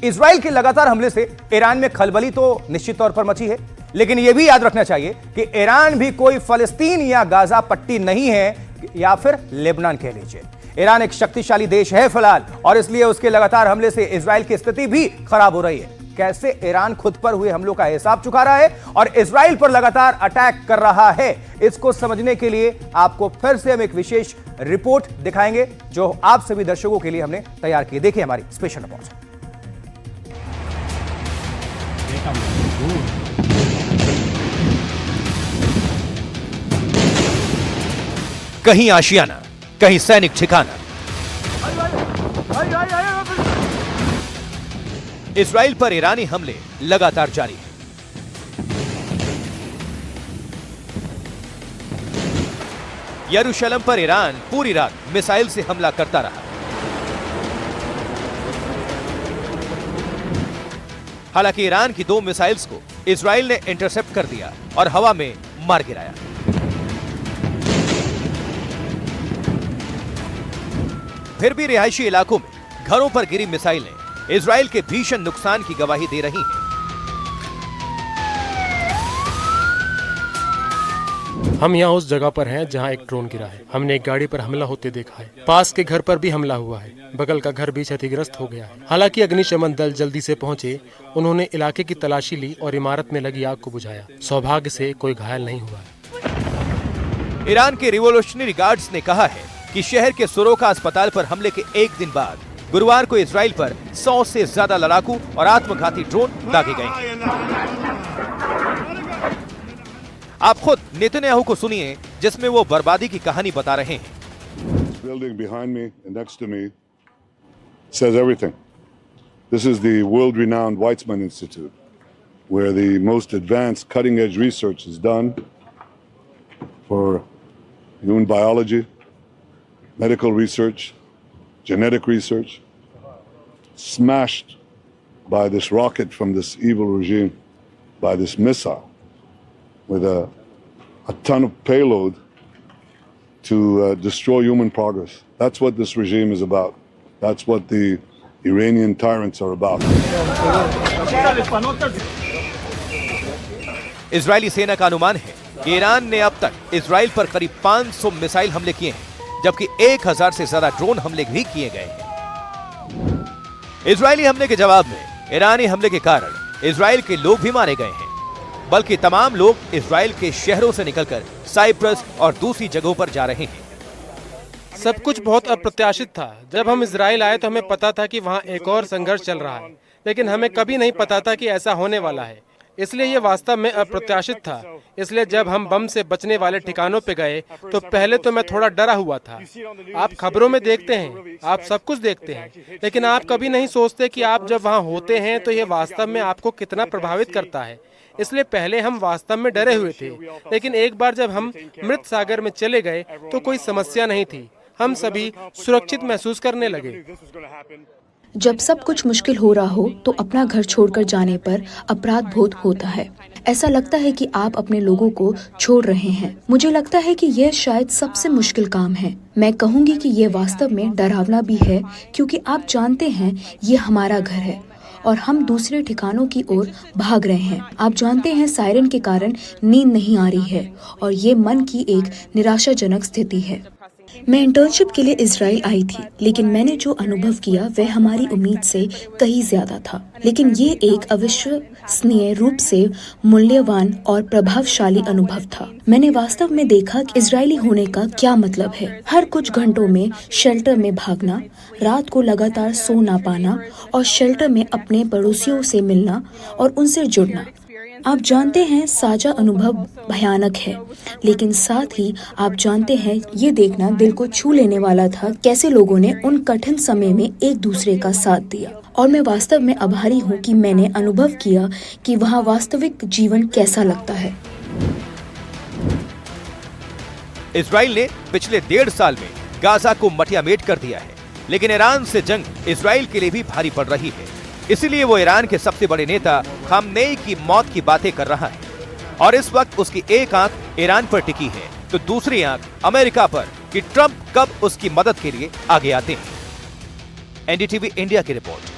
Israel के लगातार हमले से ईरान में खलबली तो निश्चित तौर पर मची है, लेकिन यह भी याद रखना चाहिए कि ईरान भी कोई फलस्तीन या गाजा पट्टी नहीं है, या फिर लेबनान कह लीजिए। ईरान एक शक्तिशाली देश है फिलहाल, और इसलिए उसके लगातार हमले से इजराइल की स्थिति भी खराब हो रही है। कैसे ईरान खुद पर हुए हमलों का हिसाब चुका रहा है और इजराइल पर लगातार अटैक कर रहा है, इसको समझने के लिए आपको फिर से हम एक विशेष रिपोर्ट दिखाएंगे जो आप सभी दर्शकों के लिए हमने तैयार की। देखिए हमारी स्पेशल रिपोर्ट। कहीं आशियाना, कहीं सैनिक ठिकाना। इजराइल पर ईरानी हमले लगातार जारी हैं। यरूशलेम पर ईरान पूरी रात मिसाइल से हमला करता रहा। हालांकि ईरान की 2 मिसाइल्स को इजराइल ने इंटरसेप्ट कर दिया और हवा में मार गिराया। फिर भी रिहायशी इलाकों में घरों पर गिरी मिसाइलें इजराइल के भीषण नुकसान की गवाही दे रही हैं। हम यहाँ उस जगह पर हैं जहाँ एक ड्रोन गिरा है। हमने एक गाड़ी पर हमला होते देखा है। पास के घर पर भी हमला हुआ है। बगल का घर भी क्षतिग्रस्त हो गया है। हालांकि अग्निशमन दल जल्दी से पहुंचे। उन्होंने इलाके की तलाशी ली और इमारत में लगी आग को बुझाया। सौभाग्य से कोई घायल नहीं हुआ। ईरान के रिवोल्यूशनरी गार्ड्स ने कहा है कि शहर के सोरोका अस्पताल पर हमले के एक दिन बाद गुरुवार को इजराइल पर 100 से ज्यादा लड़ाकू और आत्मघाती ड्रोन दागे गए। आप खुद नेतन्याहू को सुनिए, जिसमें वो बर्बादी की कहानी बता रहे हैं। Building behind me and next to me says everything. This is the world-renowned Weizmann Institute, where the most advanced cutting-edge research is done for human biology, medical research, genetic research, smashed by this rocket from this evil regime, by this missile, with a ton of payload to destroy human progress. That's what this regime is about. That's what the Iranian tyrants are about. Israeli सेना का अनुमान है कि Iran ने अब तक Israel पर करीब 500 मिसाइल हमले किए हैं, जबकि 1000 से ज्यादा ड्रोन हमले भी किए गए हैं। इजरायली हमले के जवाब में ईरानी हमले के कारण इजराइल के लोग भी मारे गए हैं, बल्कि तमाम लोग इजराइल के शहरों से निकलकर साइप्रस और दूसरी जगहों पर जा रहे हैं। सब कुछ बहुत अप्रत्याशित था। जब हम इजराइल आए तो हमें पता था कि वहाँ एक और संघर्ष चल रहा है, लेकिन हमें कभी नहीं पता था कि ऐसा होने वाला है। इसलिए ये वास्तव में अप्रत्याशित था। इसलिए जब हम बम से बचने वाले ठिकानों पे गए तो पहले तो मैं थोड़ा डरा हुआ था। आप खबरों में देखते हैं, आप सब कुछ देखते हैं, लेकिन आप कभी नहीं सोचते कि आप जब वहाँ होते हैं तो ये वास्तव में आपको कितना प्रभावित करता है। इसलिए पहले हम वास्तव में डरे हुए थे, लेकिन एक बार जब हम मृत सागर में चले गए तो कोई समस्या नहीं थी। हम सभी सुरक्षित महसूस करने लगे। जब सब कुछ मुश्किल हो रहा हो तो अपना घर छोड़कर जाने पर अपराध बोध होता है। ऐसा लगता है कि आप अपने लोगों को छोड़ रहे हैं। मुझे लगता है कि यह शायद सबसे मुश्किल काम है। मैं कहूँगी कि यह वास्तव में डरावना भी है, क्योंकि आप जानते हैं ये हमारा घर है और हम दूसरे ठिकानों की ओर भाग रहे हैं। आप जानते हैं सायरन के कारण नींद नहीं आ रही है और ये मन की एक निराशाजनक स्थिति है। मैं इंटर्नशिप के लिए इजराइल आई थी, लेकिन मैंने जो अनुभव किया वह हमारी उम्मीद से कहीं ज्यादा था। लेकिन ये एक अविश्वसनीय रूप से मूल्यवान और प्रभावशाली अनुभव था। मैंने वास्तव में देखा कि इजरायली होने का क्या मतलब है। हर कुछ घंटों में शेल्टर में भागना, रात को लगातार सो ना पाना और शेल्टर में अपने पड़ोसियों से मिलना और उनसे जुड़ना। आप जानते हैं साझा अनुभव भयानक है, लेकिन साथ ही आप जानते हैं ये देखना दिल को छू लेने वाला था कैसे लोगों ने उन कठिन समय में एक दूसरे का साथ दिया। और मैं वास्तव में आभारी हूँ कि मैंने अनुभव किया कि वहाँ वास्तविक जीवन कैसा लगता है। इजराइल ने पिछले 1.5 साल में गाजा को मटियामेट कर दिया है, लेकिन ईरान से जंग इजराइल के लिए भी भारी पड़ रही है। इसीलिए वो ईरान के सबसे बड़े नेता खामनेई की मौत की बातें कर रहा है और इस वक्त उसकी एक आंख ईरान पर टिकी है तो दूसरी आंख अमेरिका पर कि ट्रंप कब उसकी मदद के लिए आगे आते हैं। एनडीटीवी इंडिया की रिपोर्ट।